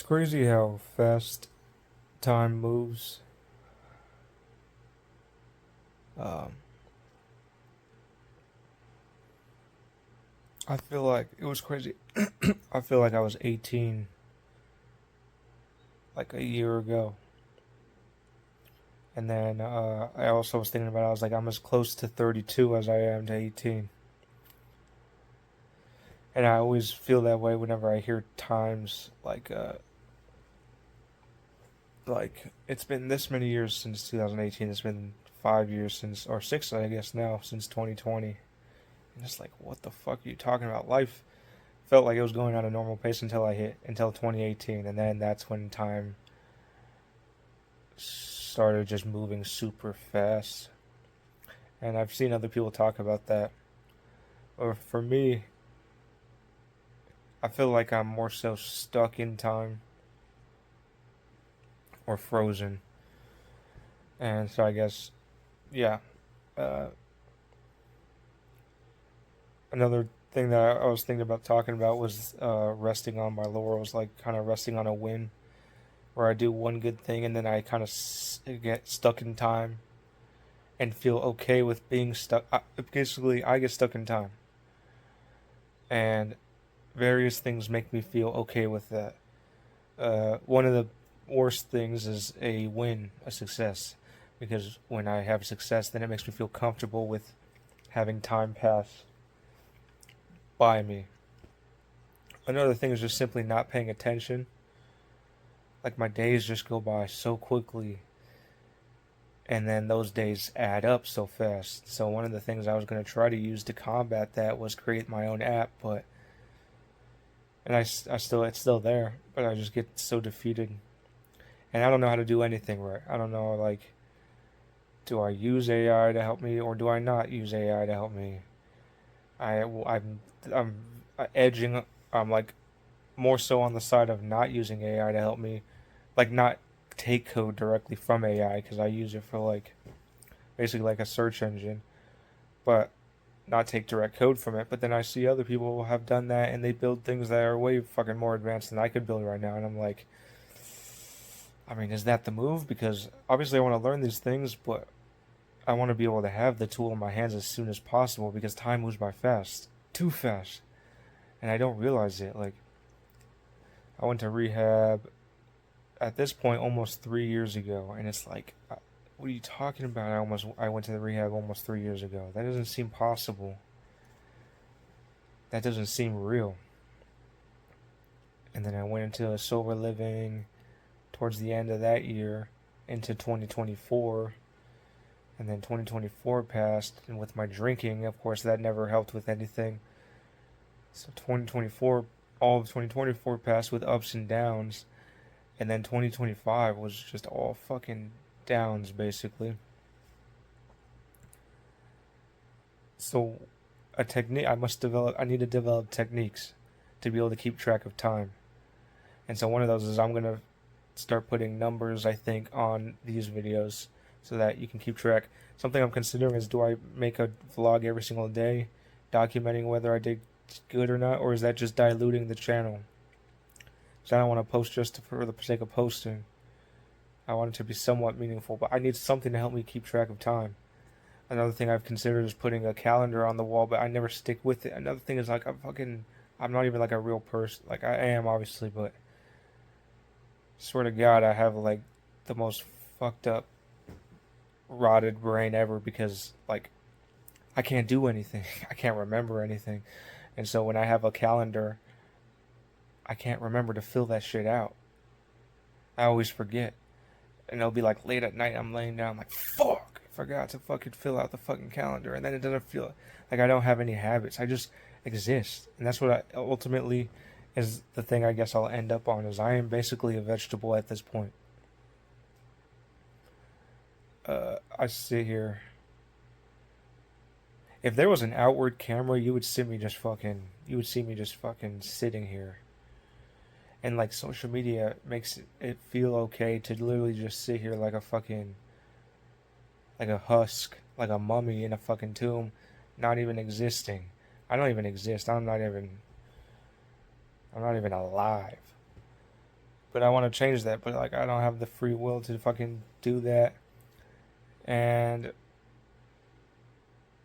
crazy how fast time moves. Um, I feel like it was crazy. I feel like I was 18 like a year ago. And then I also was thinking about it, I was like, I'm as close to 32 as I am to 18. And I always feel that way whenever I hear times like it's been this many years since 2018. It's been 5 years since, or six, I guess now, since 2020. And it's like, what the fuck are you talking about? Life felt like it was going at a normal pace until 2018, and then that's when time started just moving super fast. And I've seen other people talk about that. Or for me, I feel like I'm more so stuck in time or frozen. And so I guess, yeah. Uh, Another thing that I was thinking about talking about was resting on my laurels, like kind of resting on a win, where I do one good thing and then I kind of get stuck in time and feel okay with being stuck. Basically, I get stuck in time, and various things make me feel okay with that. One of the worst things is a win, a success, because when I have success, then it makes me feel comfortable with having time pass by me. Another thing is just simply not paying attention. Like my days just go by so quickly, and then those days add up so fast. So one of the things I was going to try to use to combat that was create my own app, but I still it's still there, but I just get so defeated, and I don't know how to do anything right. I don't know, like, do I use AI to help me or do I not use AI to help me? I'm edging. I'm like more so on the side of not using AI to help me, like not take code directly from AI because I use it for like basically like a search engine, but not take direct code from it. But then I see other people have done that and they build things that are way fucking more advanced than I could build right now, and I'm like, I mean, is that the move? Because obviously I want to learn these things, but I want to be able to have the tool in my hands as soon as possible because time moves by fast, too fast, and I don't realize it. Like, I went to rehab at this point almost 3 years ago, and it's like, what are you talking about? I went to the rehab almost 3 years ago. That doesn't seem possible. That doesn't seem real. And then I went into a sober living towards the end of that year into 2024, and then 2024 passed, and with my drinking, of course, that never helped with anything. So 2024, all of 2024 passed with ups and downs, and then 2025 was just all fucking downs, basically. So a technique I need to develop techniques to be able to keep track of time. And so one of those is I'm gonna start putting numbers, I think, on these videos so that you can keep track. Something I'm considering is, do I make a vlog every single day documenting whether I did good or not, or is that just diluting the channel? So I don't want to post just for the sake of posting. I want it to be somewhat meaningful, but I need something to help me keep track of time. Another thing I've considered is putting a calendar on the wall, but I never stick with it. Another thing is like I'm not even like a real person. Like I am obviously, but swear to God, I have like the most fucked up, rotted brain ever because like I can't do anything. I can't remember anything, and so when I have a calendar, I can't remember to fill that shit out. I always forget, and it'll be like late at night. I'm laying down, like fuck, I forgot to fucking fill out the fucking calendar, and then it doesn't feel like I don't have any habits. I just exist, and that's what I ultimately is the thing I guess I'll end up on is I am basically a vegetable at this point. I sit here. If there was an outward camera, you would see me just fucking sitting here. And like social media makes it feel okay to literally just sit here like a fucking like a husk, like a mummy in a fucking tomb, not even existing. I don't even exist. I'm not even alive. but I want to change that. But like, I don't have the free will to fucking do that, and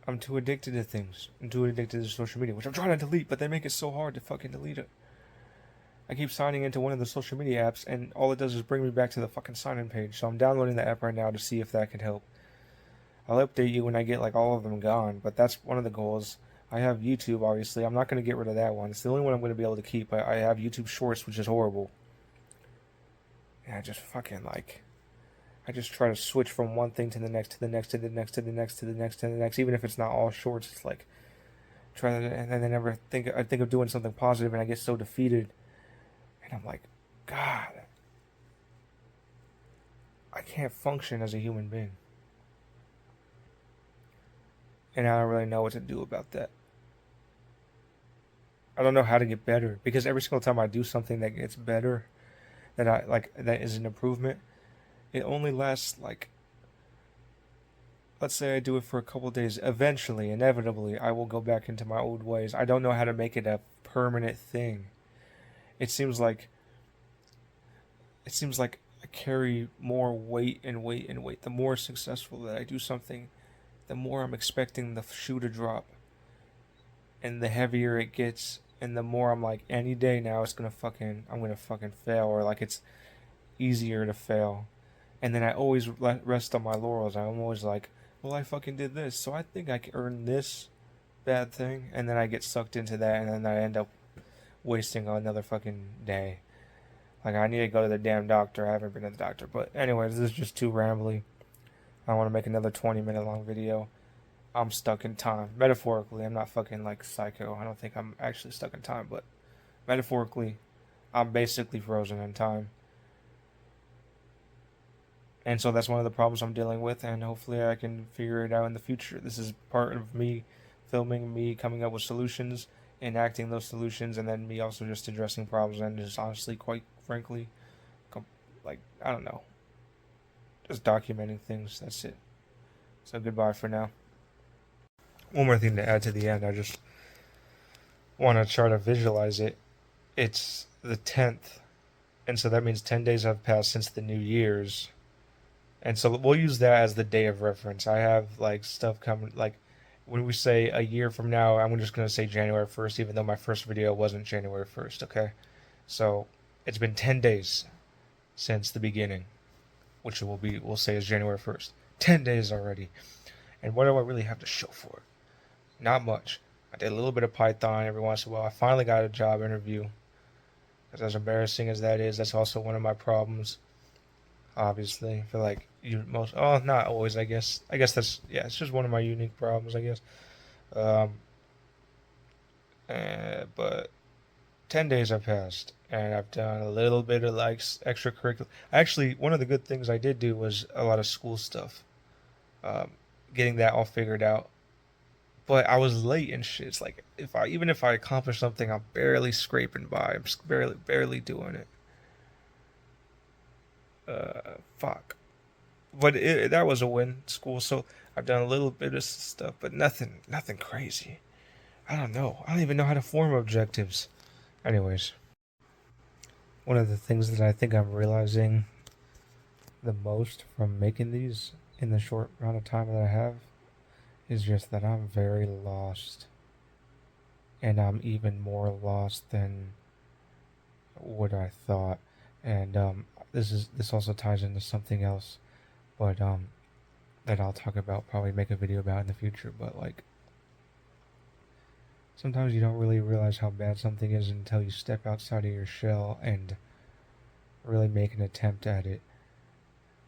I'm too addicted to things. I'm too addicted to social media, which I'm trying to delete, but they make it so hard to fucking delete it. I keep signing into one of the social media apps, and all it does is bring me back to the fucking sign-in page. So I'm downloading the app right now to see if that can help. I'll update you when I get like all of them gone, but that's one of the goals. I have YouTube, obviously. I'm not going to get rid of that one. It's the only one I'm going to be able to keep. I have YouTube Shorts, which is horrible. And I just fucking like... I just try to switch from one thing to the next, to the next, to the next, to the next, to the next, to the next. Even if it's not all shorts, it's like... Try to, and then I never think... I think of doing something positive, and I get so defeated. And I'm like, God... I can't function as a human being. And I don't really know what to do about that. I don't know how to get better, because every single time I do something that gets better, that is an improvement, it only lasts like, let's say I do it for a couple of days. Eventually, inevitably, I will go back into my old ways. I don't know how to make it a permanent thing. It seems like I carry more weight and weight and weight. The more successful that I do something, the more I'm expecting the shoe to drop. And the heavier it gets, and the more I'm like, any day now I'm gonna fucking fail, or like it's easier to fail. And then I always rest on my laurels. I'm always like, well, I fucking did this, so I think I can earn this bad thing. And then I get sucked into that, and then I end up wasting another fucking day. Like, I need to go to the damn doctor. I haven't been to the doctor. But anyways, this is just too rambly. I want to make another 20-minute long video. I'm stuck in time. Metaphorically, I'm not fucking like psycho. I don't think I'm actually stuck in time, but metaphorically, I'm basically frozen in time. And so that's one of the problems I'm dealing with, and hopefully I can figure it out in the future. This is part of me filming, me coming up with solutions, enacting those solutions, and then me also just addressing problems, and just honestly, quite frankly, like, I don't know, just documenting things. That's it. So goodbye for now. One more thing to add to the end. I just want to try to visualize it. It's the 10th, and so that means 10 days have passed since the New Year's. And so we'll use that as the day of reference. I have like stuff coming, like when we say a year from now, I'm just going to say January 1st, even though my first video wasn't January 1st, okay? So it's been 10 days since the beginning, which we'll say is January 1st. 10 days already. And what do I really have to show for it? Not much. I did a little bit of Python every once in a while. I finally got a job interview. As embarrassing as that is, that's also one of my problems. Obviously, I feel like not always, I guess. It's just one of my unique problems, I guess. But 10 days have passed, and I've done a little bit of like extracurricular. Actually, one of the good things I did do was a lot of school stuff. Getting that all figured out. But I was late and shit. It's like, even if I accomplish something, I'm barely scraping by. I'm just barely doing it. Fuck. But that was a win, school. So I've done a little bit of stuff, but nothing crazy. I don't know. I don't even know how to form objectives. Anyways, one of the things that I think I'm realizing the most from making these in the short amount of time that I have is just that I'm very lost. And I'm even more lost than what I thought. And this also ties into something else, but that I'll talk about, probably make a video about in the future. But like, sometimes you don't really realize how bad something is until you step outside of your shell and really make an attempt at it,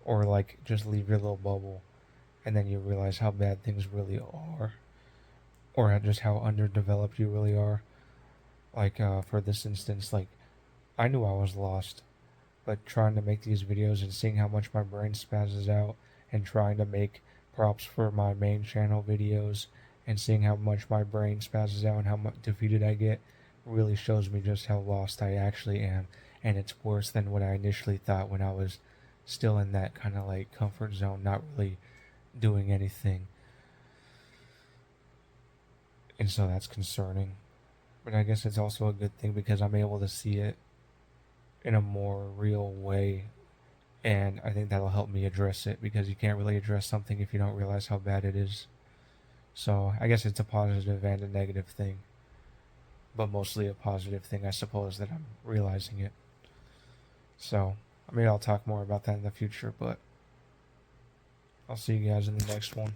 or like just leave your little bubble, and then you realize how bad things really are, or just how underdeveloped you really are. Like for this instance, like I knew I was lost, but trying to make these videos and seeing how much my brain spazzes out, and trying to make props for my main channel videos and seeing how much my brain spazzes out and how much defeated I get really shows me just how lost I actually am. And it's worse than what I initially thought when I was still in that kind of like comfort zone, not really doing anything. And so that's concerning. But I guess it's also a good thing because I'm able to see it in a more real way. And I think that'll help me address it, because you can't really address something if you don't realize how bad it is. So I guess it's a positive and a negative thing, but mostly a positive thing, I suppose, that I'm realizing it. So maybe I'll talk more about that in the future, but I'll see you guys in the next one.